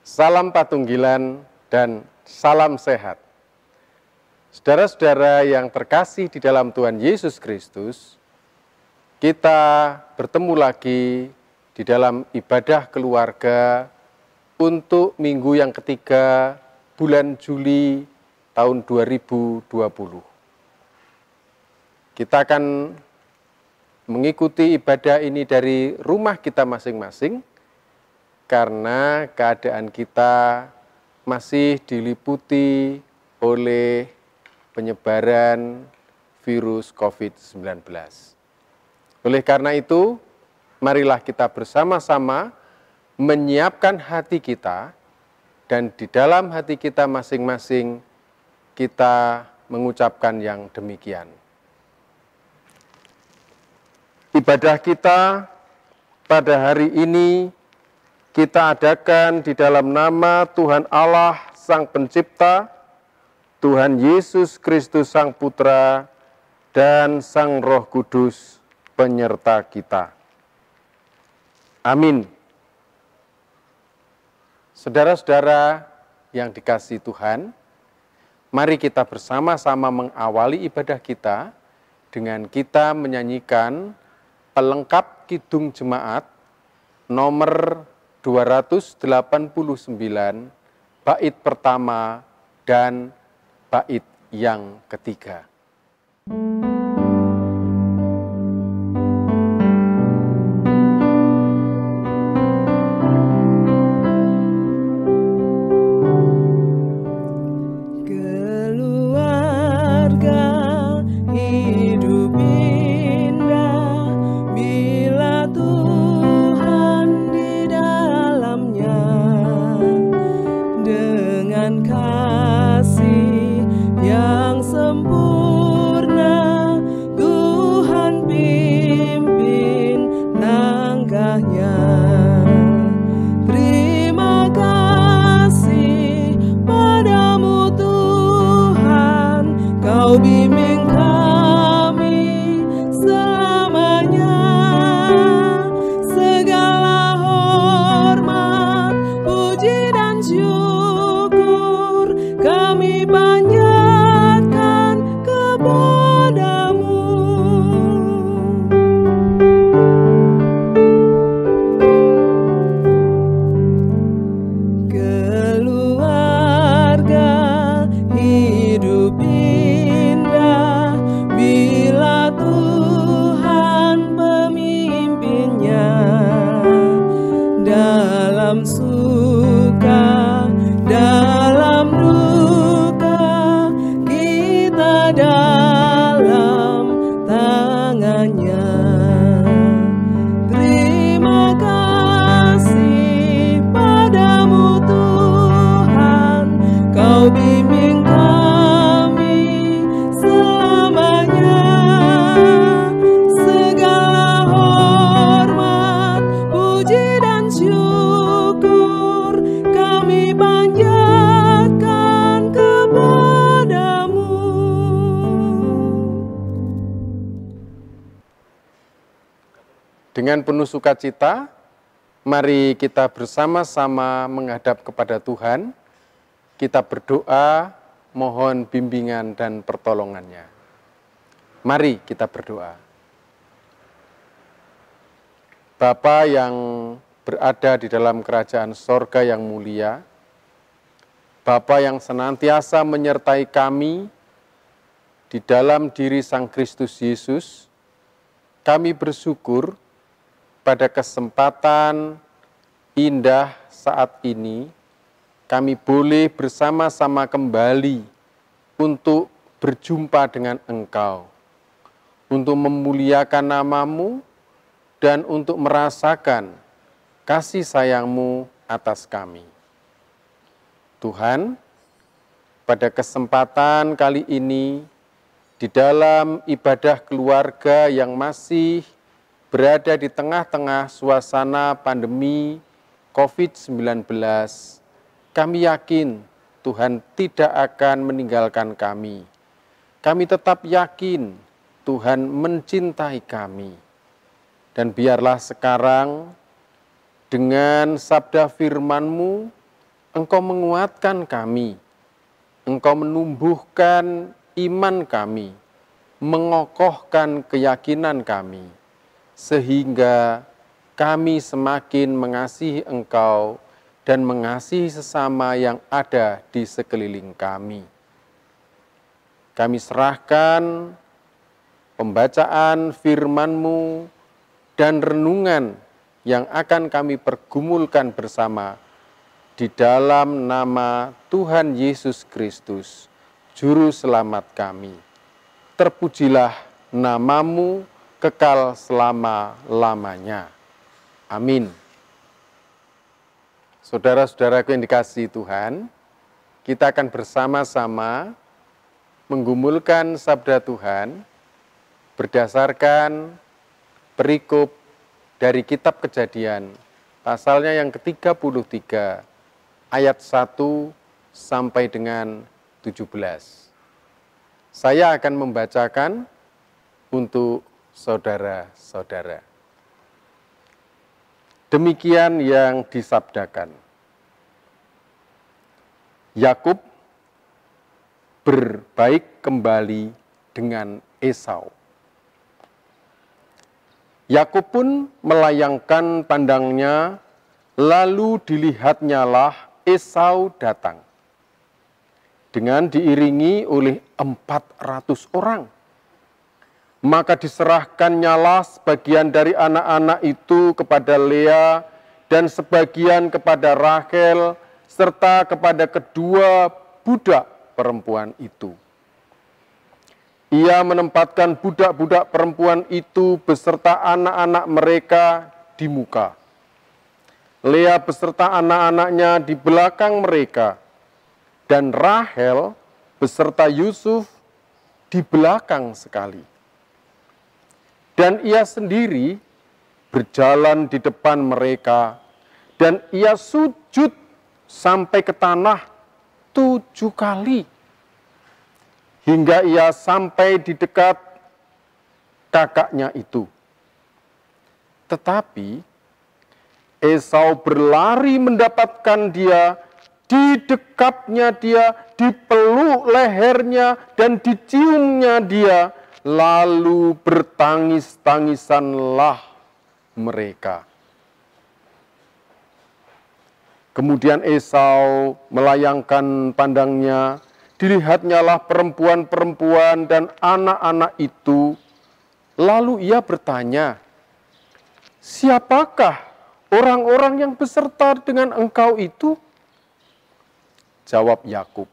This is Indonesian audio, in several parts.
Salam Patunggilan dan salam sehat. Saudara-saudara yang terkasih di dalam Tuhan Yesus Kristus, kita bertemu lagi di dalam ibadah keluarga untuk minggu yang ketiga bulan Juli tahun 2020. Kita akan mengikuti ibadah ini dari rumah kita masing-masing karena keadaan kita masih diliputi oleh penyebaran virus COVID-19. Oleh karena itu, marilah kita bersama-sama menyiapkan hati kita dan di dalam hati kita masing-masing kita mengucapkan yang demikian. Ibadah kita pada hari ini kita adakan di dalam nama Tuhan Allah Sang Pencipta, Tuhan Yesus Kristus Sang Putra, dan Sang Roh Kudus penyerta kita. Amin. Saudara-saudara yang dikasihi Tuhan, mari kita bersama-sama mengawali ibadah kita dengan kita menyanyikan pelengkap Kidung Jemaat nomor 289, bait pertama dan bait yang ketiga. Dengan penuh sukacita, mari kita bersama-sama menghadap kepada Tuhan. Kita berdoa, mohon bimbingan dan pertolongannya. Mari kita berdoa. Bapa yang berada di dalam kerajaan sorga yang mulia, Bapa yang senantiasa menyertai kami di dalam diri Sang Kristus Yesus, kami bersyukur pada kesempatan indah saat ini, kami boleh bersama-sama kembali untuk berjumpa dengan Engkau, untuk memuliakan nama-Mu, dan untuk merasakan kasih sayang-Mu atas kami. Tuhan, pada kesempatan kali ini, di dalam ibadah keluarga yang masih berada di tengah-tengah suasana pandemi COVID-19, kami yakin Tuhan tidak akan meninggalkan kami. Kami tetap yakin Tuhan mencintai kami. Dan biarlah sekarang dengan sabda firman-Mu, Engkau menguatkan kami, Engkau menumbuhkan iman kami, mengokohkan keyakinan kami, sehingga kami semakin mengasihi Engkau dan mengasihi sesama yang ada di sekeliling kami. Kami serahkan pembacaan firman-Mu dan renungan yang akan kami pergumulkan bersama di dalam nama Tuhan Yesus Kristus, Juru Selamat kami. Terpujilah nama-Mu kekal selama-lamanya. Amin. Saudara-saudaraku yang dikasihi Tuhan, kita akan bersama-sama menggumulkan sabda Tuhan berdasarkan perikop dari kitab Kejadian, pasalnya yang ke-33, ayat 1 sampai dengan 17. Saya akan membacakan untuk saudara-saudara. Demikian yang disabdakan. Yakub berbaik kembali dengan Esau. Yakub pun melayangkan pandangnya, lalu dilihatnyalah Esau datang, dengan diiringi oleh 400 orang. Maka diserahkannyalah sebagian dari anak-anak itu kepada Lea dan sebagian kepada Rahel, serta kepada kedua budak perempuan itu. Ia menempatkan budak-budak perempuan itu beserta anak-anak mereka di muka. Lea beserta anak-anaknya di belakang mereka, dan Rahel beserta Yusuf di belakang sekali. Dan ia sendiri berjalan di depan mereka, dan ia sujud sampai ke tanah 7 kali, hingga ia sampai di dekat kakaknya itu. Tetapi Esau berlari mendapatkan dia, didekapnya dia, dipeluk lehernya, dan diciumnya dia, lalu bertangis-tangisanlah mereka. Kemudian Esau melayangkan pandangnya, dilihatnyalah perempuan-perempuan dan anak-anak itu, lalu ia bertanya, "Siapakah orang-orang yang beserta dengan engkau itu?" Jawab Yakub,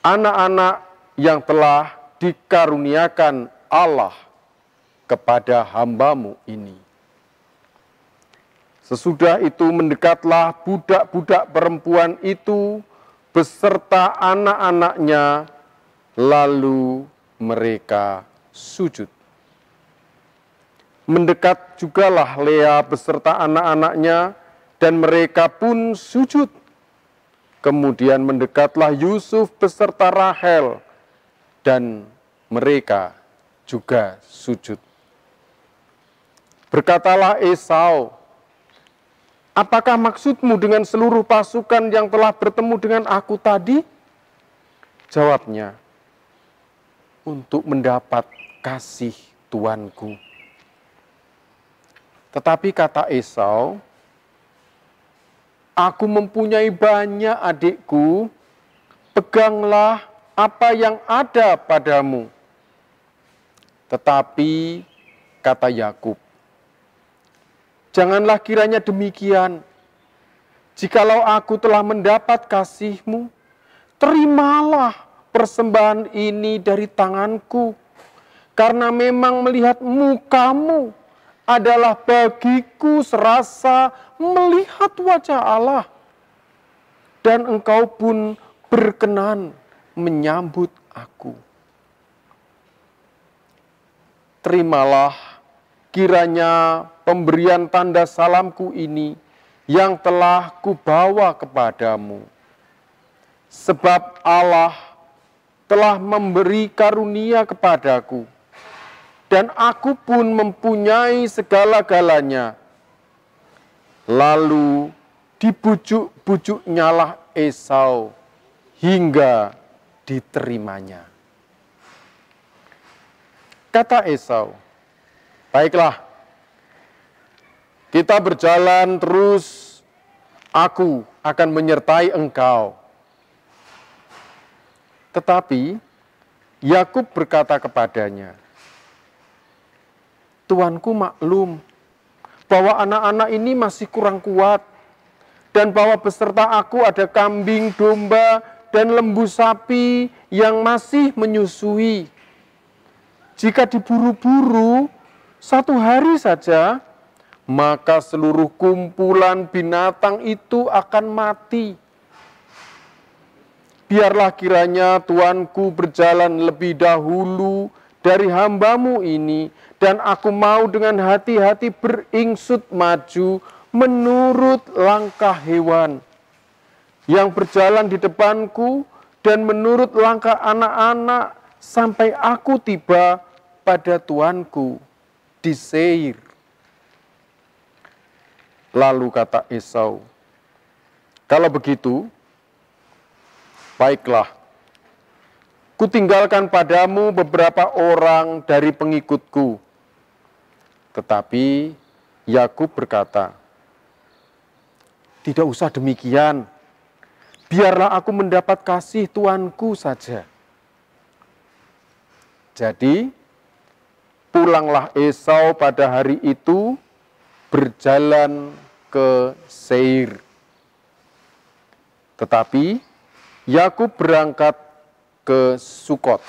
"Anak-anak yang telah dikaruniakan Allah kepada hamba-Mu ini." Sesudah itu mendekatlah budak-budak perempuan itu beserta anak-anaknya, lalu mereka sujud. Mendekat jugalah Lea beserta anak-anaknya, dan mereka pun sujud. Kemudian mendekatlah Yusuf beserta Rahel, dan mereka juga sujud. Berkatalah Esau, "Apakah maksudmu dengan seluruh pasukan yang telah bertemu dengan aku tadi?" Jawabnya, "Untuk mendapat kasih tuanku." Tetapi kata Esau, "Aku mempunyai banyak adikku, peganglah apa yang ada padamu." Tetapi kata Yakub, "Janganlah kiranya demikian. Jikalau aku telah mendapat kasih-Mu, terimalah persembahan ini dari tanganku, karena memang melihat muka-Mu adalah bagiku serasa melihat wajah Allah, dan Engkau pun berkenan menyambut aku. Terimalah kiranya pemberian tanda salamku ini yang telah kubawa kepadamu, sebab Allah telah memberi karunia kepadaku, dan aku pun mempunyai segala-galanya. Lalu dibujuk-bujuk nyalah Esau hingga diterimanya. Kata Esau, baiklah, kita berjalan terus, aku akan menyertai engkau. Tetapi Yakub berkata kepadanya, Tuanku maklum bahwa anak-anak ini masih kurang kuat, dan bahwa beserta aku ada kambing, domba, dan lembu sapi yang masih menyusui. Jika diburu-buru 1 hari saja, maka seluruh kumpulan binatang itu akan mati. Biarlah kiranya Tuanku berjalan lebih dahulu dari hamba-Mu ini, dan aku mau dengan hati-hati beringsut maju menurut langkah hewan yang berjalan di depanku dan menurut langkah anak-anak sampai aku tiba pada Tuanku di Seir. Lalu kata Esau, kalau begitu, baiklah, kutinggalkan padamu beberapa orang dari pengikutku. Tetapi Yakub berkata, tidak usah demikian, biarlah aku mendapat kasih Tuanku saja. Jadi, pulanglah Esau pada hari itu berjalan ke Seir. Tetapi Yakub berangkat ke Sukot,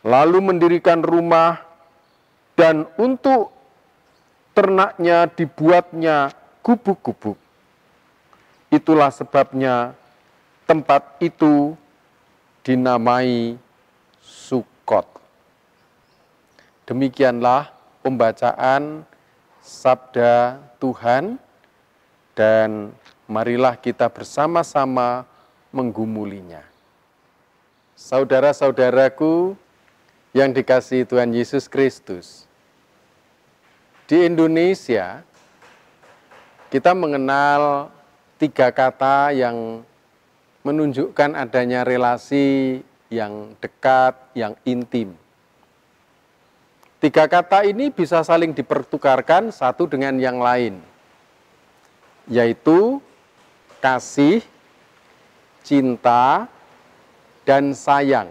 lalu mendirikan rumah, dan untuk ternaknya dibuatnya gubuk-gubuk. Itulah sebabnya tempat itu dinamai Sukot. Demikianlah pembacaan sabda Tuhan, dan marilah kita bersama-sama menggumulinya. Saudara-saudaraku yang dikasihi Tuhan Yesus Kristus, di Indonesia kita mengenal 3 kata yang menunjukkan adanya relasi yang dekat, yang intim. 3 kata ini bisa saling dipertukarkan satu dengan yang lain, yaitu kasih, cinta, dan sayang.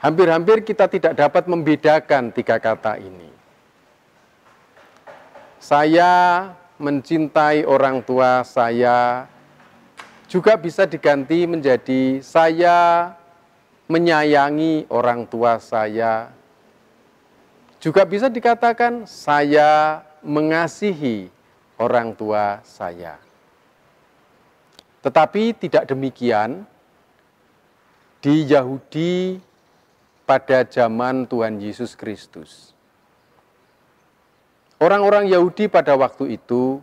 Hampir-hampir kita tidak dapat membedakan 3 kata ini. Saya mencintai orang tua saya juga bisa diganti menjadi saya menyayangi orang tua saya. Juga bisa dikatakan saya mengasihi orang tua saya. Tetapi tidak demikian di Yahudi pada zaman Tuhan Yesus Kristus. Orang-orang Yahudi pada waktu itu,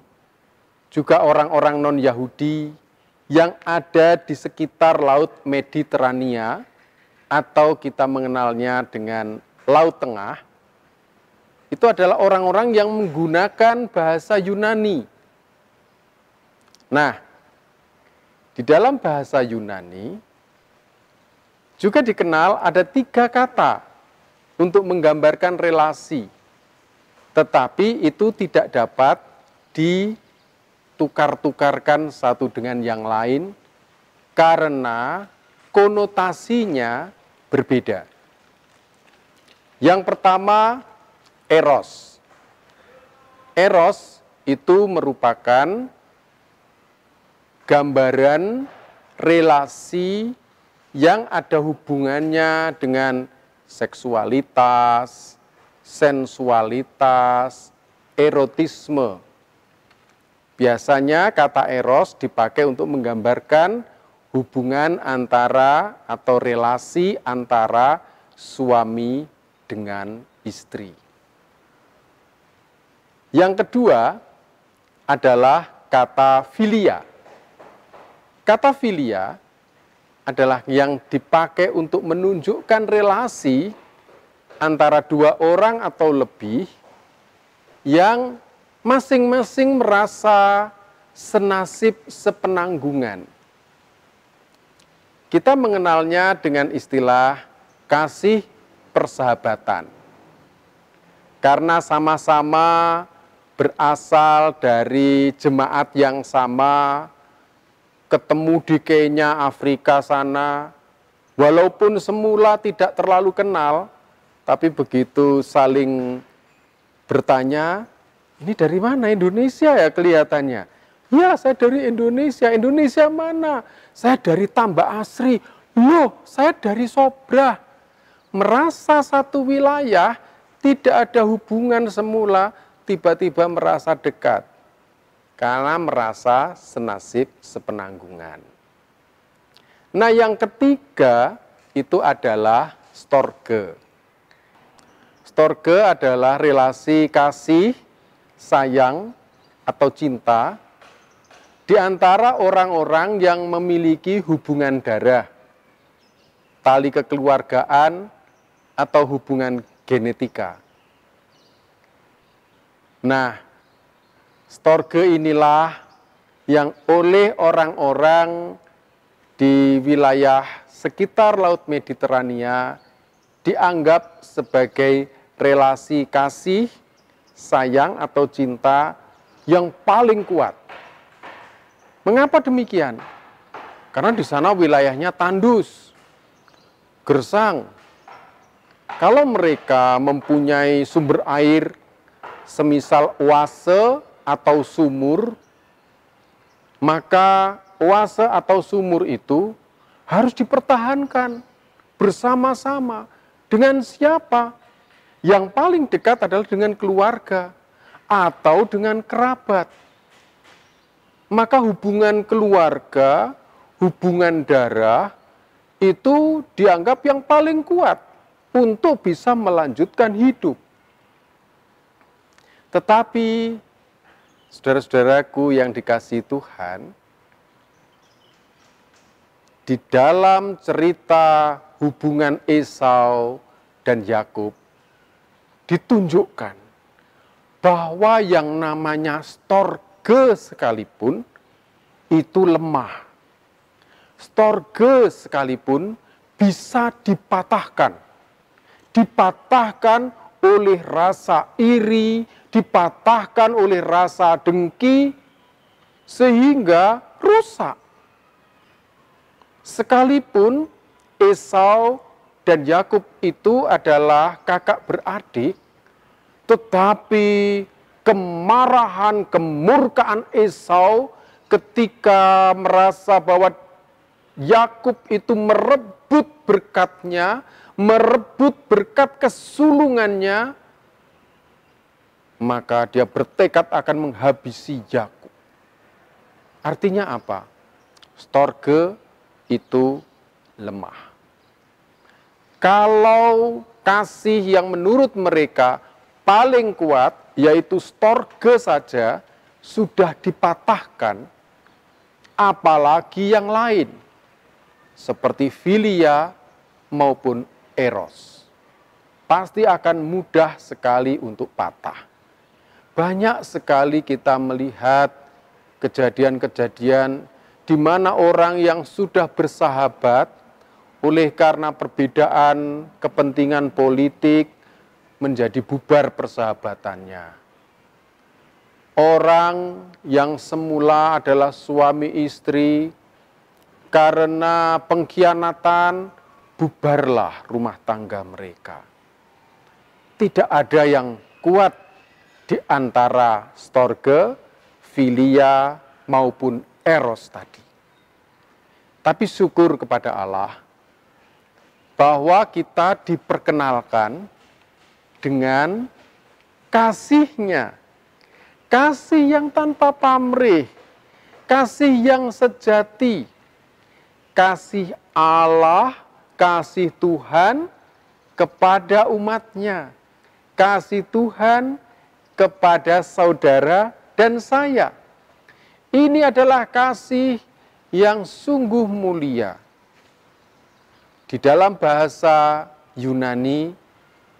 juga orang-orang non-Yahudi yang ada di sekitar Laut Mediterania, atau kita mengenalnya dengan Laut Tengah, itu adalah orang-orang yang menggunakan bahasa Yunani. Nah, di dalam bahasa Yunani juga dikenal ada 3 kata untuk menggambarkan relasi, tetapi itu tidak dapat ditukar-tukarkan satu dengan yang lain karena konotasinya berbeda. Yang pertama, eros. Eros itu merupakan gambaran relasi yang ada hubungannya dengan seksualitas, sensualitas, erotisme. Biasanya kata eros dipakai untuk menggambarkan hubungan antara atau relasi antara suami dengan istri. Yang kedua adalah kata filia. Kata filia adalah yang dipakai untuk menunjukkan relasi antara 2 orang atau lebih yang masing-masing merasa senasib sepenanggungan. Kita mengenalnya dengan istilah kasih persahabatan. Karena sama-sama berasal dari jemaat yang sama, ketemu di Kenya, Afrika sana, walaupun semula tidak terlalu kenal, tapi begitu saling bertanya, ini dari mana? Indonesia ya kelihatannya. Ya, saya dari Indonesia. Indonesia mana? Saya dari Tambak Asri. Loh, saya dari Sobrah. Merasa satu wilayah, tidak ada hubungan semula, tiba-tiba merasa dekat. Karena merasa senasib sepenanggungan. Nah, yang ketiga itu adalah storge. Storge adalah relasi kasih, sayang, atau cinta di antara orang-orang yang memiliki hubungan darah, tali kekeluargaan, atau hubungan genetika. Nah, storge inilah yang oleh orang-orang di wilayah sekitar Laut Mediterania dianggap sebagai relasi kasih, sayang, atau cinta yang paling kuat. Mengapa demikian? Karena di sana wilayahnya tandus, gersang. Kalau mereka mempunyai sumber air, semisal oase atau sumur, maka oase atau sumur itu harus dipertahankan bersama-sama. Dengan siapa? Yang paling dekat adalah dengan keluarga atau dengan kerabat. Maka hubungan keluarga, hubungan darah, itu dianggap yang paling kuat untuk bisa melanjutkan hidup. Tetapi, saudara-saudaraku yang dikasihi Tuhan, di dalam cerita hubungan Esau dan Yakub, ditunjukkan bahwa yang namanya storge sekalipun itu lemah. Storge sekalipun bisa dipatahkan. Dipatahkan oleh rasa iri, dipatahkan oleh rasa dengki, sehingga rusak. Sekalipun Esau dan Yakub itu adalah kakak beradik, tetapi kemarahan, kemurkaan Esau ketika merasa bahwa Yakub itu merebut berkatnya, merebut berkat kesulungannya, maka dia bertekad akan menghabisi Yakub. Artinya apa? Storge itu lemah. Kalau kasih yang menurut mereka paling kuat, yaitu storge saja, sudah dipatahkan, apalagi yang lain, seperti filia maupun eros, pasti akan mudah sekali untuk patah. Banyak sekali kita melihat kejadian-kejadian di mana orang yang sudah bersahabat, oleh karena perbedaan kepentingan politik, menjadi bubar persahabatannya. Orang yang semula adalah suami istri, karena pengkhianatan, bubarlah rumah tangga mereka. Tidak ada yang kuat di antara storge, filia, maupun eros tadi. Tapi syukur kepada Allah, bahwa kita diperkenalkan dengan kasih-Nya. Kasih yang tanpa pamrih, kasih yang sejati, kasih Allah, kasih Tuhan kepada umat-Nya, kasih Tuhan kepada saudara dan saya. Ini adalah kasih yang sungguh mulia. Di dalam bahasa Yunani,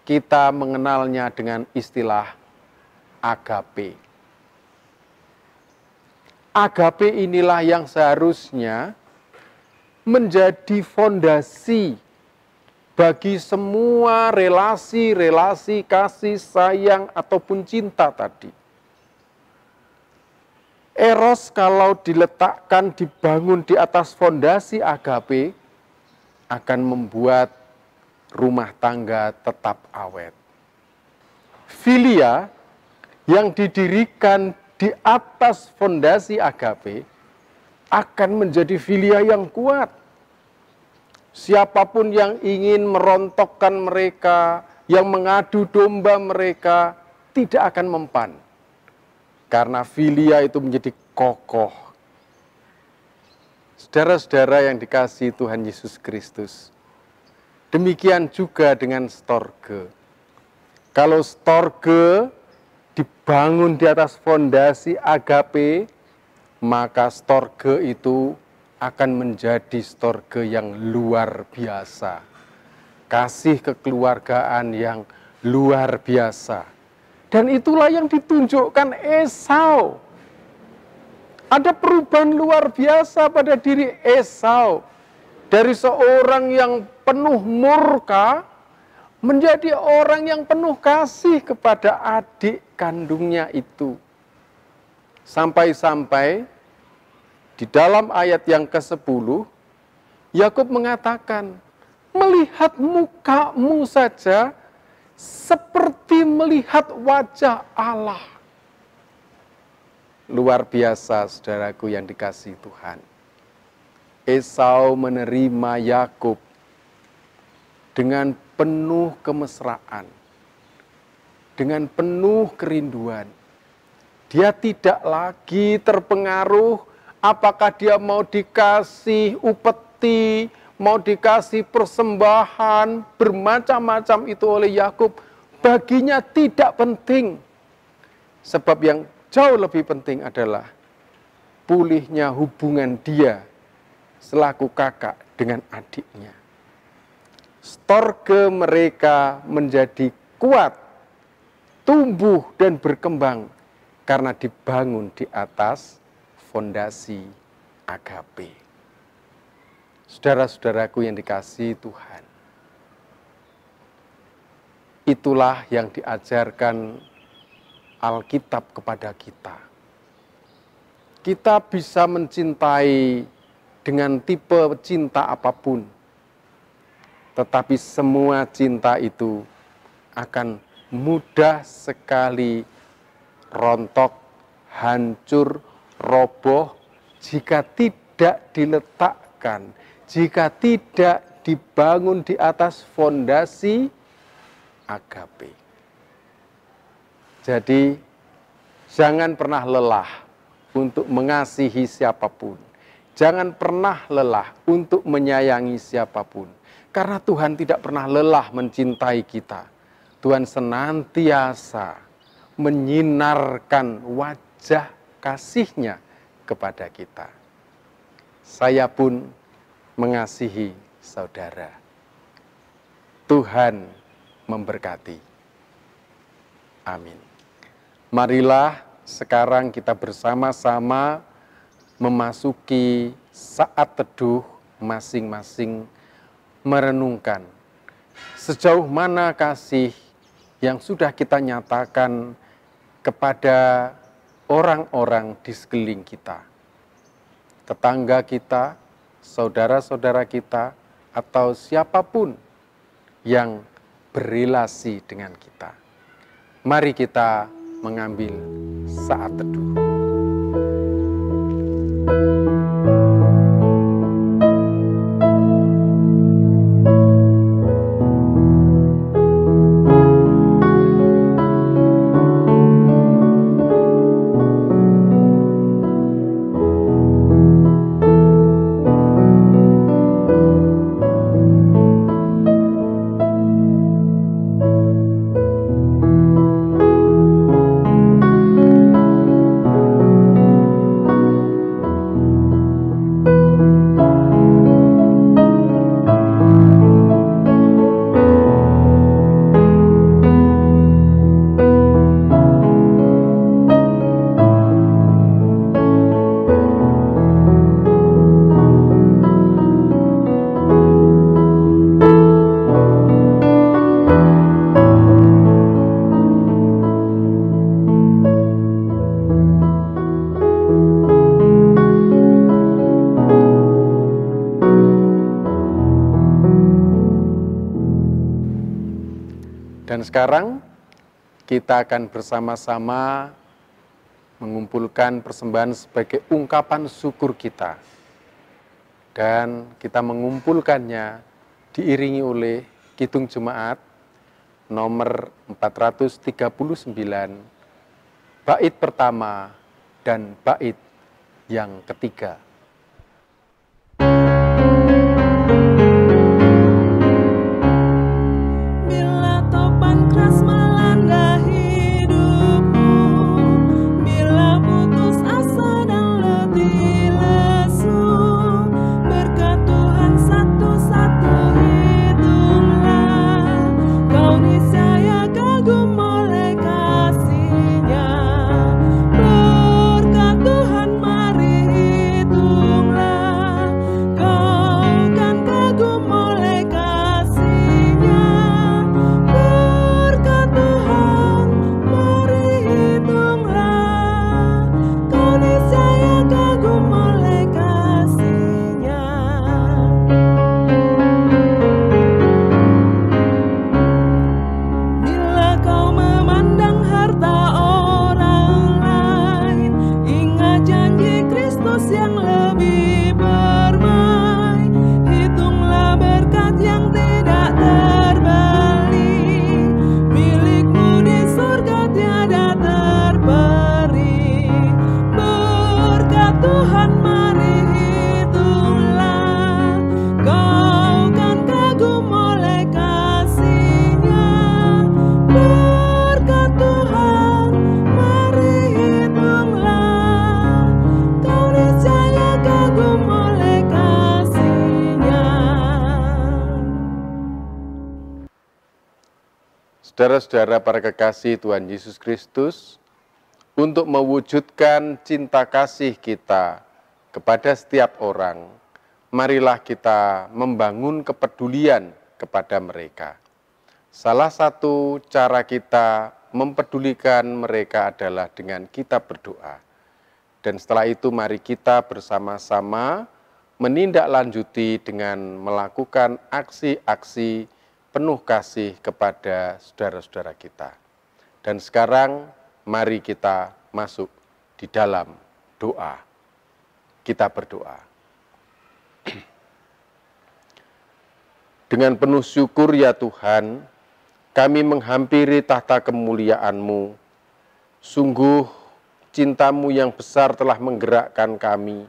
kita mengenalnya dengan istilah agape. Agape inilah yang seharusnya menjadi fondasi bagi semua relasi-relasi kasih sayang ataupun cinta tadi. Eros kalau diletakkan, dibangun di atas fondasi agape, akan membuat rumah tangga tetap awet. Filia yang didirikan di atas fondasi agape akan menjadi filia yang kuat. Siapapun yang ingin merontokkan mereka, yang mengadu domba mereka, tidak akan mempan. Karena filia itu menjadi kokoh. Saudara-saudara yang dikasihi Tuhan Yesus Kristus, demikian juga dengan storge. Kalau storge dibangun di atas fondasi agape, maka storge itu akan menjadi storge yang luar biasa. Kasih kekeluargaan yang luar biasa. Dan itulah yang ditunjukkan Esau. Ada perubahan luar biasa pada diri Esau. Dari seorang yang penuh murka, menjadi orang yang penuh kasih kepada adik kandungnya itu. Sampai-sampai di dalam ayat yang ke-10, Yakub mengatakan, melihat mukamu saja seperti melihat wajah Allah. Luar biasa, saudaraku yang dikasihi Tuhan. Esau menerima Yakub dengan penuh kemesraan, dengan penuh kerinduan. Dia tidak lagi terpengaruh apakah dia mau dikasih upeti, mau dikasih persembahan, bermacam-macam itu oleh Yakub. Baginya tidak penting. Sebab yang jauh lebih penting adalah pulihnya hubungan dia selaku kakak dengan adiknya. Storge mereka menjadi kuat, tumbuh dan berkembang karena dibangun di atas fondasi agape. Saudara-saudaraku yang dikasihi Tuhan, itulah yang diajarkan Alkitab kepada kita. Kita bisa mencintai dengan tipe cinta apapun, tetapi semua cinta itu akan mudah sekali rontok, hancur, roboh jika tidak diletakkan, jika tidak dibangun di atas fondasi agape. Jadi jangan pernah lelah untuk mengasihi siapapun. Jangan pernah lelah untuk menyayangi siapapun. Karena Tuhan tidak pernah lelah mencintai kita. Tuhan senantiasa menyinarkan wajah kasih-Nya kepada kita. Saya pun mengasihi saudara. Tuhan memberkati. Amin. Marilah sekarang kita bersama-sama memasuki saat teduh masing-masing, merenungkan sejauh mana kasih yang sudah kita nyatakan kepada orang-orang di sekeliling kita, tetangga kita, saudara-saudara kita, atau siapapun yang berelasi dengan kita. Mari kita mengambil saat teduh. Dan sekarang kita akan bersama-sama mengumpulkan persembahan sebagai ungkapan syukur kita. Dan kita mengumpulkannya diiringi oleh Kidung Jemaat nomor 439, bait pertama dan bait yang ketiga. Saudara-saudara para kekasih Tuhan Yesus Kristus, untuk mewujudkan cinta kasih kita kepada setiap orang, marilah kita membangun kepedulian kepada mereka. Salah satu cara kita mempedulikan mereka adalah dengan kita berdoa. Dan setelah itu mari kita bersama-sama menindaklanjuti dengan melakukan aksi-aksi penuh kasih kepada saudara-saudara kita. Dan sekarang mari kita masuk di dalam doa. Kita berdoa. Dengan penuh syukur ya Tuhan, kami menghampiri tahta kemuliaan-Mu. Sungguh cinta-Mu yang besar telah menggerakkan kami,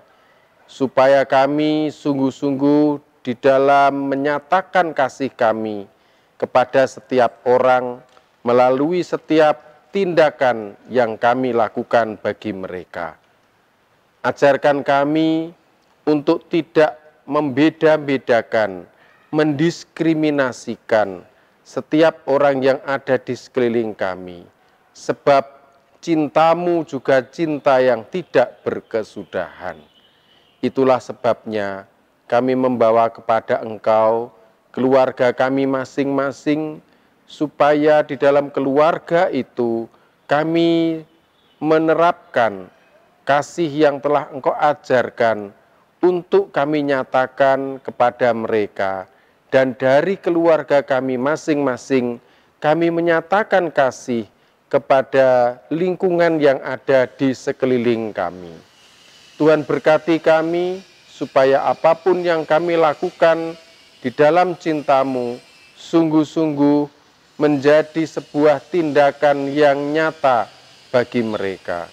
supaya kami sungguh-sungguh di dalam menyatakan kasih kami kepada setiap orang melalui setiap tindakan yang kami lakukan bagi mereka. Ajarkan kami untuk tidak membeda-bedakan, mendiskriminasikan setiap orang yang ada di sekeliling kami, sebab cinta-Mu juga cinta yang tidak berkesudahan. Itulah sebabnya kami membawa kepada Engkau keluarga kami masing-masing, supaya di dalam keluarga itu kami menerapkan kasih yang telah Engkau ajarkan untuk kami nyatakan kepada mereka. Dan dari keluarga kami masing-masing, kami menyatakan kasih kepada lingkungan yang ada di sekeliling kami. Tuhan berkati kami, supaya apapun yang kami lakukan di dalam cinta-Mu sungguh-sungguh menjadi sebuah tindakan yang nyata bagi mereka.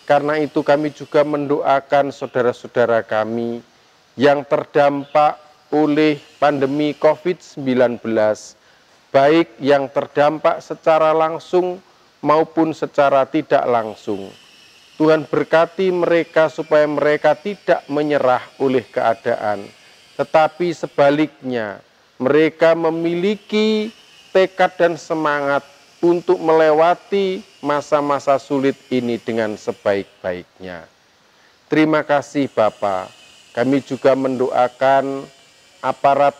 Karena itu kami juga mendoakan saudara-saudara kami yang terdampak oleh pandemi COVID-19, baik yang terdampak secara langsung maupun secara tidak langsung. Tuhan berkati mereka supaya mereka tidak menyerah oleh keadaan, tetapi sebaliknya mereka memiliki tekad dan semangat untuk melewati masa-masa sulit ini dengan sebaik-baiknya. Terima kasih Bapa. Kami juga mendoakan aparat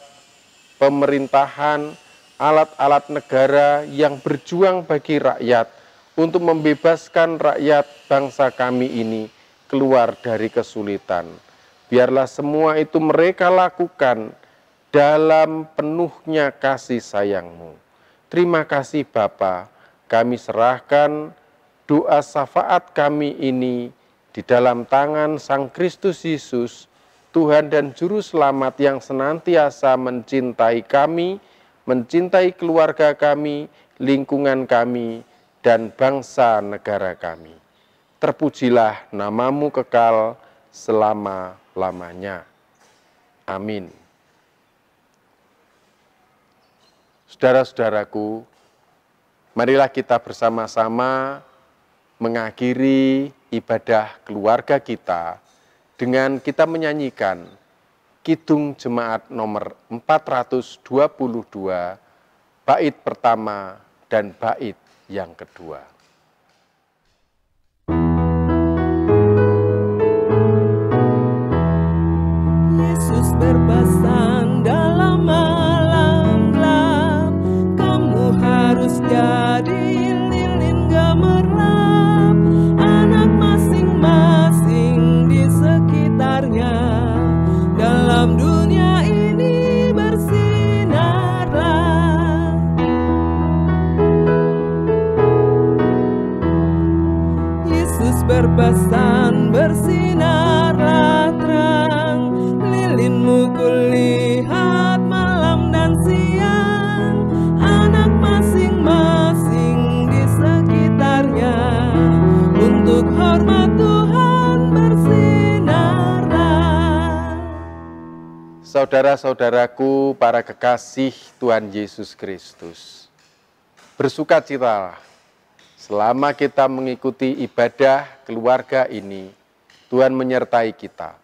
pemerintahan, alat-alat negara yang berjuang bagi rakyat untuk membebaskan rakyat bangsa kami ini keluar dari kesulitan. Biarlah semua itu mereka lakukan dalam penuhnya kasih sayang-Mu. Terima kasih Bapa, kami serahkan doa syafaat kami ini di dalam tangan Sang Kristus Yesus, Tuhan dan Juru Selamat yang senantiasa mencintai kami, mencintai keluarga kami, lingkungan kami, dan bangsa negara kami. Terpujilah namamu kekal selama-lamanya. Amin. Saudara-saudaraku, marilah kita bersama-sama mengakhiri ibadah keluarga kita dengan kita menyanyikan Kidung Jemaat nomor 422, bait pertama dan bait yang kedua. Yesus berpesan dalam malam gelap, kamu harus jadi lilin gemerlap, anak masing-masing di sekitarnya, dalam dunia ini bersinarlah. Yesus berpesan bersinarlah terang, lilinmu kulihat malam dan siang, anak masing-masing di sekitarnya, untuk hormat Tuhan bersinarlah. Saudara-saudaraku, para kekasih Tuhan Yesus Kristus, bersukacitalah selama kita mengikuti ibadah keluarga ini. Tuhan menyertai kita.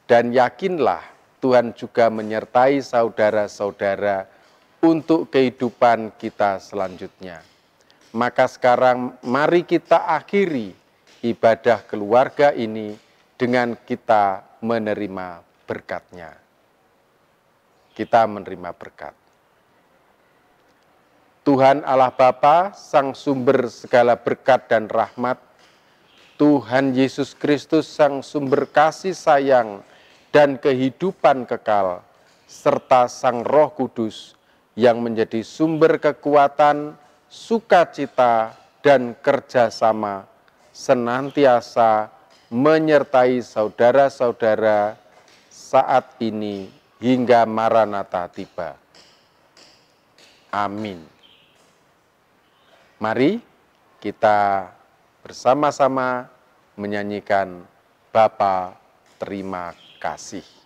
Dan yakinlah Tuhan juga menyertai saudara-saudara untuk kehidupan kita selanjutnya. Maka sekarang mari kita akhiri ibadah keluarga ini dengan kita menerima berkat-Nya. Kita menerima berkat. Tuhan Allah Bapa, Sang Sumber segala berkat dan rahmat, Tuhan Yesus Kristus, Sang Sumber kasih sayang dan kehidupan kekal, serta Sang Roh Kudus yang menjadi sumber kekuatan, sukacita, dan kerjasama, senantiasa menyertai saudara-saudara saat ini hingga Maranatha tiba. Amin. Mari kita bersama-sama menyanyikan Bapa terima kasih.